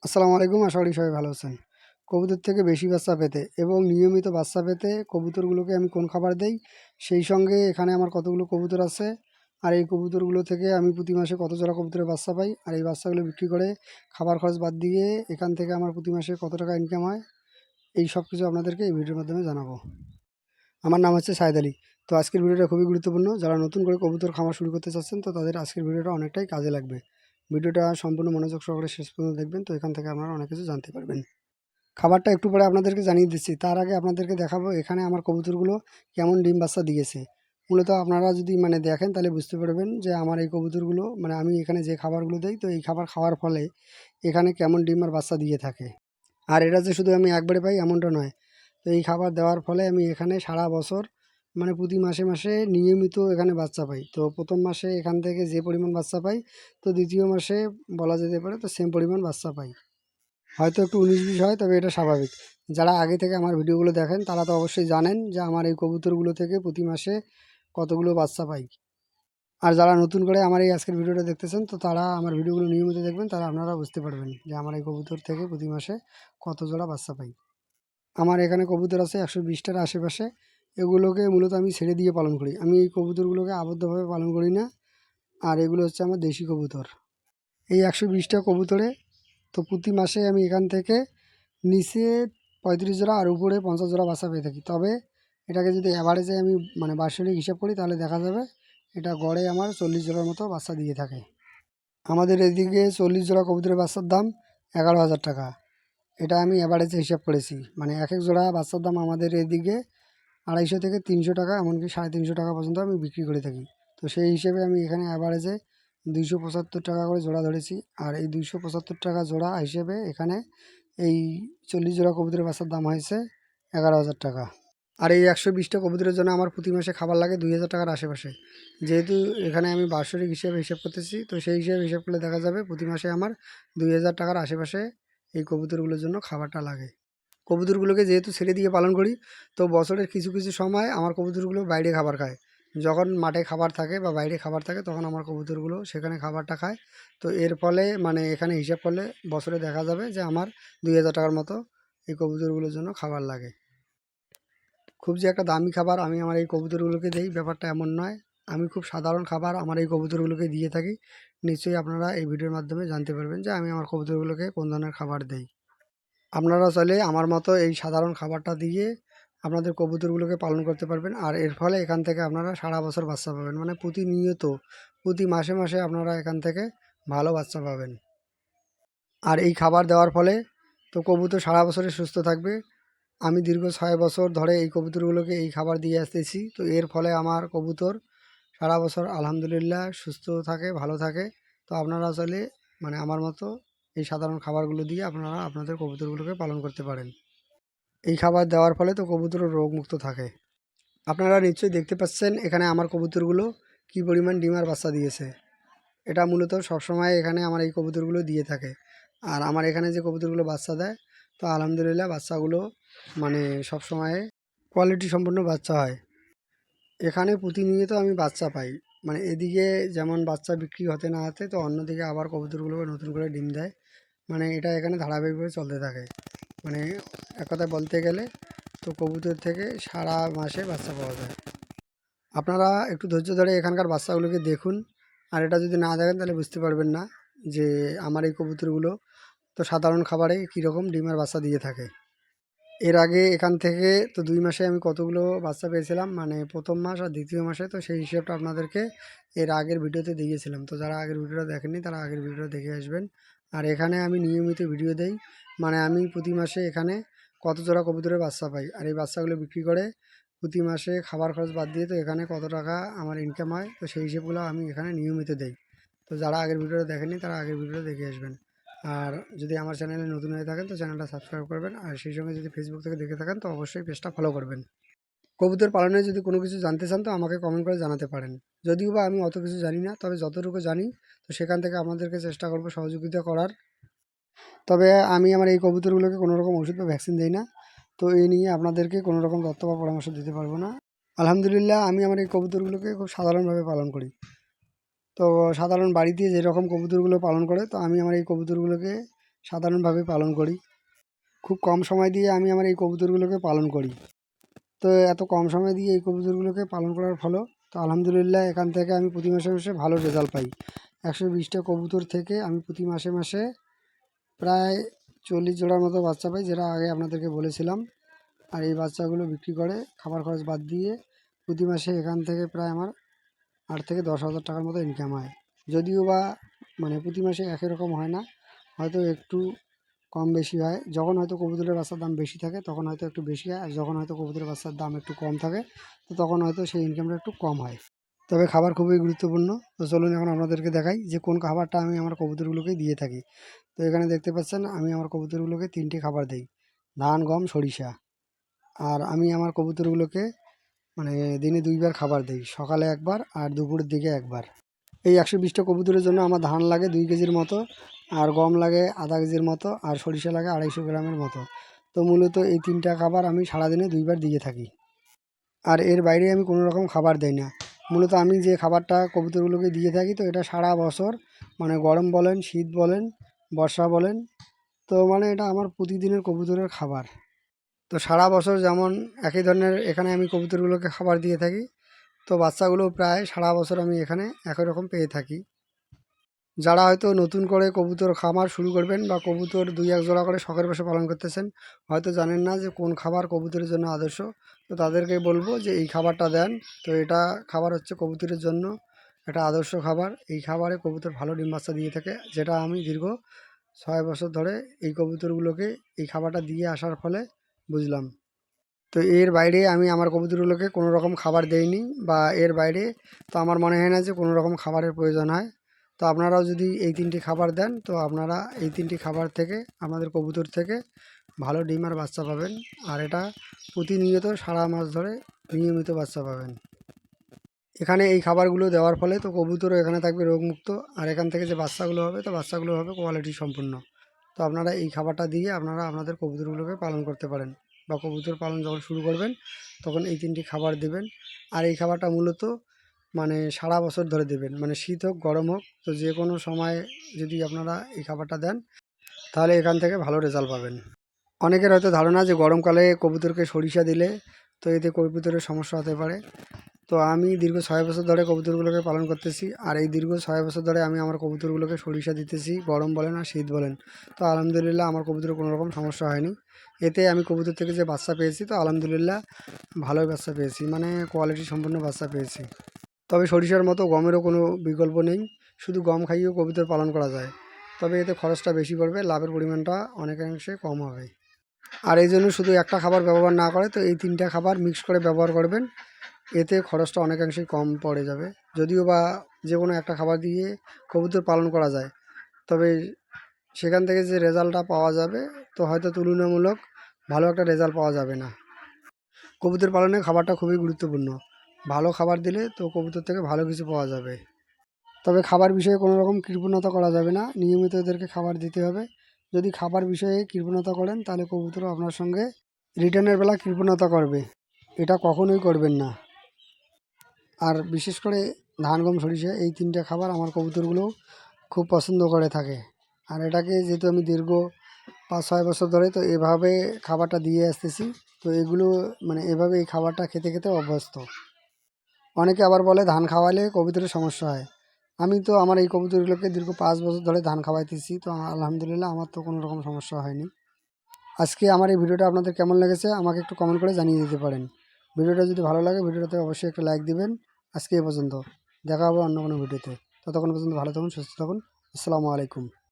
আসসালামু আলাইকুম। আশা করি সবাই ভালো আছেন। কবুতর থেকে বেশি বাচ্চা পেতে এবং নিয়মিত বাচ্চা পেতে কবুতরগুলোকে আমি কোন খাবার দেই, সেই সঙ্গে এখানে আমার কতগুলো কবুতর আছে, আর এই কবুতরগুলো থেকে আমি প্রতি মাসে কত জোড়া কবুতরের বাচ্চা পাই, আর এই বাচ্চাগুলো বিক্রি করে খাবার খরচ বাদ দিয়ে এখান থেকে আমার প্রতি মাসে কত টাকা ইনকাম হয়, এই সব কিছু আপনাদেরকে এই ভিডিওর মাধ্যমে জানাবো। আমার নাম হচ্ছে সাইদ আলী। তো আজকের ভিডিওটা খুবই গুরুত্বপূর্ণ। যারা নতুন করে কবুতর খামার শুরু করতে চাচ্ছেন, তো তাদের আজকের ভিডিওটা অনেকটাই কাজে লাগবে। ভিডিওটা সম্পূর্ণ মনোযোগ সহকারে শেষ পর্যন্ত দেখবেন, তো এখান থেকে আপনারা অনেক কিছু জানতে পারবেন। খাবারটা একটু পরে আপনাদেরকে জানিয়ে দিচ্ছি। তার আগে আপনাদেরকে দেখাবো এখানে আমার কবুতরগুলো কেমন ডিম বাচ্চা দিয়েছে। মূলত আপনারা যদি দেখেন, তাহলে বুঝতে পারবেন যে আমার এই কবুতরগুলো আমি এখানে যে খাবারগুলো দেই, তো এই খাবার খাওয়ার ফলে এখানে কেমন ডিম আর বাচ্চা দিয়ে থাকে। আর এটা যে শুধু আমি একবারে পাই এমনটা নয়। তো এই খাবার দেওয়ার ফলে আমি এখানে সারা বছর প্রতি মাসে মাসে নিয়মিত এখানে বাচ্চা পাই। তো প্রথম মাসে এখান থেকে যে পরিমাণ বাচ্চা পাই, তো দ্বিতীয় মাসে বলা যেতে পারে তো সেম পরিমাণ বাচ্চা পাই। হয়তো একটু ১৯-২০ হয়, তবে এটা স্বাভাবিক। যারা আগে থেকে আমার ভিডিওগুলো দেখেন তারা তো অবশ্যই জানেন যে আমার এই কবুতরগুলো থেকে প্রতি মাসে কতগুলো বাচ্চা পাই। আর যারা নতুন করে আমার এই আজকের ভিডিওটা দেখতেছেন, তো তারা আমার ভিডিওগুলো নিয়মিত দেখবেন, তারা আপনারা বুঝতে পারবেন যে আমার এই কবুতর থেকে প্রতি মাসে কত জোড়া বাচ্চা পাই। আমার এখানে কবুতর আছে ১২০টার আশেপাশে। এগুলোকে মূলত আমি ছেড়ে দিয়ে পালন করি। আমি এই কবুতরগুলোকে আবদ্ধভাবে পালন করি না। আর এগুলো হচ্ছে আমার দেশি কবুতর। এই ১২০টা কবুতরে তো প্রতি মাসে আমি এখান থেকে নিচে ৩৫ জোড়া আর উপরে ৫০ জোড়া বাচ্চা পেয়ে থাকি। তবে এটাকে যদি অ্যাভারেজে আমি বাৎসরিক হিসাব করি, তাহলে দেখা যাবে এটা গড়ে আমার ৪০ জোড়ার মতো বাচ্চা দিয়ে থাকে। আমাদের এদিকে ৪০ জোড়া কবুতরের বাচ্চার দাম ১১,০০০ টাকা। এটা আমি অ্যাভারেজে হিসাব করেছি। এক এক জোড়া বাচ্চার দাম আমাদের এদিকে ২৫০ থেকে ৩০০ টাকা, এমনকি ৩৫০ টাকা পর্যন্ত আমি বিক্রি করে থাকি। তো সেই হিসেবে আমি এখানে অ্যাভারেজে ২৭৫ টাকা করে জোড়া ধরেছি। আর এই ২৭৫ টাকা জোড়া হিসেবে এখানে এই ৪০ জোড়া কবুতরের বাচ্চার দাম হয়েছে ১১,০০০ টাকা। আর এই ১২০টা কবুতরের জন্য আমার প্রতি মাসে খাবার লাগে ২,০০০ টাকার আশেপাশে। যেহেতু এখানে আমি বাৎসরিক হিসেবে হিসাব করতেছি, তো সেই হিসেবে হিসাব করলে দেখা যাবে প্রতি মাসে আমার ২,০০০ টাকার আশেপাশে এই কবুতরগুলোর জন্য খাবারটা লাগে। কবুতরগুলোকে যেহেতু ছেড়ে দিয়ে পালন করি, তো বছরের কিছু কিছু সময় আমার কবুতরগুলো বাইরে খাবার খায়। যখন মাঠে খাবার থাকে বা বাইরে খাবার থাকে, তখন আমার কবুতরগুলো সেখানে খাবারটা খায়। তো এর ফলে এখানে হিসাব করলে বছরে দেখা যাবে যে আমার ২,০০০ টাকার মতো এই কবুতরগুলোর জন্য খাবার লাগে। খুব যে একটা দামি খাবার আমি আমার এই কবুতরগুলোকে দেই, ব্যাপারটা এমন নয়। আমি খুব সাধারণ খাবার আমার এই কবুতরগুলোকে দিয়ে থাকি। নিশ্চয়ই আপনারা এই ভিডিওর মাধ্যমে জানতে পারবেন যে আমি আমার কবুতরগুলোকে কোন ধরনের খাবার দেই। আপনারা চাইলে আমার মতো এই সাধারণ খাবারটা দিয়ে আপনাদের কবুতরগুলোকে পালন করতে পারবেন। আর এর ফলে এখান থেকে আপনারা সারা বছর বাচ্চা পাবেন। প্রতিনিয়ত প্রতি মাসে মাসে আপনারা এখান থেকে ভালো বাচ্চা পাবেন। আর এই খাবার দেওয়ার ফলে তো কবুতর সারা বছরে সুস্থ থাকবে। আমি দীর্ঘ ৬ বছর ধরে এই কবুতরগুলোকে এই খাবার দিয়ে আসতেছি। তো এর ফলে আমার কবুতর সারা বছর আলহামদুলিল্লাহ সুস্থ থাকে, ভালো থাকে। তো আপনারা চাইলে আমার মতো এই সাধারণ খাবারগুলো দিয়ে আপনারা আপনাদের কবুতরগুলোকে পালন করতে পারেন। এই খাবার দেওয়ার ফলে তো কবুতর রোগমুক্ত থাকে। আপনারা নিশ্চয়ই দেখতে পাচ্ছেন এখানে আমার কবুতরগুলো কী পরিমাণ ডিম আর বাচ্চা দিয়েছে। এটা মূলত সবসময় এখানে আমার এই কবুতরগুলো দিয়ে থাকে। আর আমার এখানে যে কবুতরগুলো বাচ্চা দেয়, তো আলহামদুলিল্লাহ বাচ্চাগুলো সবসময় কোয়ালিটি সম্পন্ন বাচ্চা হয়। এখানে প্রতিনিয়ত আমি বাচ্চা পাই। এদিকে যেমন বাচ্চা বিক্রি হতে না হতে, তো অন্যদিকে আবার কবুতরগুলোকে নতুন করে ডিম দেয়। এটা এখানে ধারাবাহিকভাবে চলতে থাকে। মানে এক কথায় বলতে গেলে তো কবুতর থেকে সারা মাসে বাচ্চা পাওয়া যায়। আপনারা একটু ধৈর্য ধরে এখানকার বাচ্চাগুলোকে দেখুন। আর এটা যদি না দেখেন, তাহলে বুঝতে পারবেন না যে আমার এই কবুতরগুলো তো সাধারণ খাবারে কীরকম ডিমের বাচ্চা দিয়ে থাকে। এর আগে এখান থেকে তো ২ মাসে আমি কতগুলো বাচ্চা পেয়েছিলাম, প্রথম মাস আর দ্বিতীয় মাসে, তো সেই হিসেবটা আপনাদেরকে এর আগের ভিডিওতে দিয়েছিলাম। তো যারা আগের ভিডিওটা দেখেননি, তারা আগের ভিডিওটা দেখে আসবেন। আর এখানে আমি নিয়মিত ভিডিও দেই। আমি প্রতি মাসে এখানে কত জোড়া কবুতরের বাচ্চা পাই, আর এই বাচ্চাগুলো বিক্রি করে প্রতি মাসে খাবার খরচ বাদ দিয়ে তো এখানে কত টাকা আমার ইনকাম হয়, তো সেই হিসেবগুলো আমি এখানে নিয়মিত দেই। তো যারা আগের ভিডিওটা দেখেননি, তারা আগের ভিডিওটা দেখে আসবেন। আর যদি আমার চ্যানেলে নতুন হয়ে থাকেন, তো চ্যানেলটা সাবস্ক্রাইব করবেন। আর সেই সঙ্গে যদি ফেসবুক থেকে দেখে থাকেন, তো অবশ্যই পেজটা ফলো করবেন। কবুতর পালনে যদি কোনো কিছু জানতে চান, তো আমাকে কমেন্ট করে জানাতে পারেন। যদিও বা আমি অত কিছু জানি না, তবে যতটুকু জানি তো সেখান থেকে আমাদেরকে চেষ্টা করব সহযোগিতা করার। তবে আমি আমার এই কবুতরগুলোকে কোনো রকম ওষুধ বা ভ্যাকসিন দেই না। তো এই নিয়ে আপনাদেরকে কোনো রকম তথ্য বা পরামর্শ দিতে পারবো না। আলহামদুলিল্লাহ আমি আমার এই কবুতরগুলোকে খুব সাধারণভাবে পালন করি। তো সাধারণ বাড়িতে যেরকম কবুতরগুলো পালন করে, তো আমি আমার এই কবুতরগুলোকে সাধারণভাবে পালন করি। খুব কম সময় দিয়ে আমি আমার এই কবুতরগুলোকে পালন করি। তো এত কম সময় দিয়ে এই কবুতরগুলোকে পালন করার ফলে তো আলহামদুলিল্লাহ এখান থেকে আমি প্রতি মাসে মাসে ভালো রেজাল্ট পাই। 120টা কবুতর থেকে আমি প্রতি মাসে মাসে প্রায় 40 জোড়ার মতো বাচ্চা পাই, যেটা আগে আপনাদেরকে বলেছিলাম। আর এই বাচ্চাগুলো বিক্রি করে খাবার খরচ বাদ দিয়ে প্রতি মাসে এখান থেকে প্রায় আমার 8 থেকে 10 হাজার টাকার মতো ইনকাম হয়। যদিও বা প্রতি মাসে একই রকম হয় না, হয়তো একটু কম বেশি হয়। যখন হয়তো কবুতরের বাচ্চার দাম বেশি থাকে তখন হয়তো একটু বেশি হয়, আর যখন হয়তো কবুতরের বাচ্চার দাম একটু কম থাকে তো তখন হয়তো সেই ইনকামটা একটু কম হয়। তবে খাবার খুবই গুরুত্বপূর্ণ। তো চলুন এখন আপনাদেরকে দেখাই যে কোন খাবারটা আমি আমার কবুতরগুলোকে দিয়ে থাকি। তো এখানে দেখতে পাচ্ছেন আমি আমার কবুতরগুলোকে 3টে খাবার দিই: ধান, গম, সরিষা। আর আমি আমার কবুতরগুলোকে মানে দিনে 2বার খাবার দিই, সকালে একবার আর দুপুরের দিকে একবার। এই 120টা কবুতরের জন্য আমার ধান লাগে 2 কেজির মতো, আর গম লাগে আধা কেজির মতো, আর সরিষা লাগে 250 গ্রামের মতো। তো মূলত এই 3টা খাবার আমি সারাদিনে 2বার দিয়ে থাকি। আর এর বাইরে আমি কোনো রকম খাবার দেই না। মূলত আমি যে খাবারটা কবুতরগুলোকে দিয়ে থাকি তো এটা সারা বছর, গরম বলেন, শীত বলেন, বর্ষা বলেন, তো এটা আমার প্রতিদিনের কবুতরের খাবার। তো সারা বছর যেমন একই ধরনের এখানে আমি কবুতরগুলোকে খাবার দিয়ে থাকি, তো বাচ্চাগুলো প্রায় সারা বছর আমি এখানে একই রকম পেয়ে থাকি। যারা হয়তো নতুন করে কবুতর খামার শুরু করবেন বা কবুতর 2-1 জোড়া করে শখের বশে পালন করতেছেন, হয়তো জানেন না যে কোন খাবার কবুতরের জন্য আদর্শ। তো তাদেরকে বলবো যে এই খাবারটা দেন। তো এটা খাবার হচ্ছে কবুতরের জন্য একটা আদর্শ খাবার। এই খাবারে কবুতর ভালো ডিম বাচ্চা দিয়ে থাকে, যেটা আমি দীর্ঘ 6 বছর ধরে এই কবুতরগুলোকে এই খাবারটা দিয়ে আসার ফলে বুঝলাম। তো এর বাইরে আমি আমার কবুতরগুলোকে কোনো রকম খাবার দেইনি, বা এর বাইরে তো আমার মনে হয় না যে কোনো রকম খাবারের প্রয়োজন হয়। তো আপনারাও যদি এই 3টি খাবার দেন তো আপনারা এই 3টি খাবার থেকে আমাদের কবুতর থেকে ভালো ডিম আর বাচ্চা পাবেন। আর এটা প্রতিনিয়ত সারা মাস ধরে নিয়মিত বাচ্চা পাবেন। এখানে এই খাবারগুলো দেওয়ার ফলে তো কবুতরও এখানে থাকবে রোগমুক্ত, আর এখান থেকে যে বাচ্চাগুলো হবে তো বাচ্চাগুলো হবে কোয়ালিটি সম্পূর্ণ। তো আপনারা এই খাবারটা দিয়ে আপনারা আপনাদের কবুতরগুলোকে পালন করতে পারেন, বা কবুতর পালন যখন শুরু করবেন তখন এই 3টি খাবার দেবেন। আর এই খাবারটা মূলত সারা বছর ধরে দেবেন, শীত হোক গরম হোক, তো যে কোনো সময় যদি আপনারা এই খাবারটা দেন তাহলে এখান থেকে ভালো রেজাল্ট পাবেন। অনেকের হয়তো ধারণা যে গরমকালে কবুতরকে সরিষা দিলে তো এতে কবুতরের সমস্যা হতে পারে। তো আমি দীর্ঘ 6 বছর ধরে কবুতরগুলোকে পালন করতেছি, আর এই দীর্ঘ 6 বছর ধরে আমি আমার কবুতরগুলোকে সরিষা দিতেছি, গরম বলেন আর শীত বলেন। তো আলহামদুলিল্লাহ আমার কবুতরের কোনো রকম সমস্যা হয়নি। এতে আমি কবুতর থেকে যে বাচ্চা পেয়েছি তো আলহামদুলিল্লাহ ভালোই বাচ্চা পেয়েছি, কোয়ালিটি সম্পন্ন বাচ্চা পেয়েছি। তবে সরিষার মতো গমেরও কোনো বিকল্প নেই, শুধু গম খাইয়েও কবুতর পালন করা যায়। তবে এতে খরচটা বেশি পড়বে, লাভের পরিমাণটা অনেকাংশে কম হবে। আর এই জন্য শুধু একটা খাবার ব্যবহার না করে তো এই 3টা খাবার মিক্স করে ব্যবহার করবেন, এতে খরচটা অনেকাংশেই কম পড়ে যাবে। যদিও বা যে কোনো একটা খাবার দিয়ে কবুতর পালন করা যায়, তবে সেখান থেকে যে রেজাল্টটা পাওয়া যাবে তো হয়তো তুলনামূলক ভালো একটা রেজাল্ট পাওয়া যাবে না। কবুতর পালনে খাবারটা খুবই গুরুত্বপূর্ণ। ভালো খাবার দিলে তো কবুতর থেকে ভালো কিছু পাওয়া যাবে। তবে খাবার বিষয়ে কোনো রকম কৃপণতা করা যাবে না, নিয়মিত এদেরকে খাবার দিতে হবে। যদি খাবার বিষয়ে কৃপণতা করেন তাহলে কবুতরও আপনার সঙ্গে রিটার্নের বেলা কৃপণতা করবে, এটা কখনোই করবেন না। আর বিশেষ করে ধান, গম, সরিষা এই 3টে খাবার আমার কবুতরগুলোও খুব পছন্দ করে থাকে। আর এটাকে যেহেতু আমি দীর্ঘ 5-6 বছর ধরে তো এভাবে খাবারটা দিয়ে আসতেছি, তো এগুলো এভাবে এই খাবারটা খেতে খেতে অভ্যস্ত। অনেকে আবার বলে ধান খাওয়ালে কবুতরের সমস্যা হয়। আমি তো আমার এই কবুতরগুলোকে দীর্ঘ 5 বছর ধরে ধান খাওয়াইতেছি, তো আলহামদুলিল্লাহ আমার তো কোনো রকম সমস্যা হয়নি। আজকে আমার এই ভিডিওটা আপনাদের কেমন লেগেছে আমাকে একটু কমেন্ট করে জানিয়ে দিতে পারেন। ভিডিওটা যদি ভালো লাগে ভিডিওটাতে অবশ্যই একটা লাইক দিবেন। আজকে এই পর্যন্ত, দেখা হবে অন্য কোনো ভিডিওতে। ততক্ষণ পর্যন্ত ভালো থাকুন, সুস্থ থাকুন। আসসালামু আলাইকুম।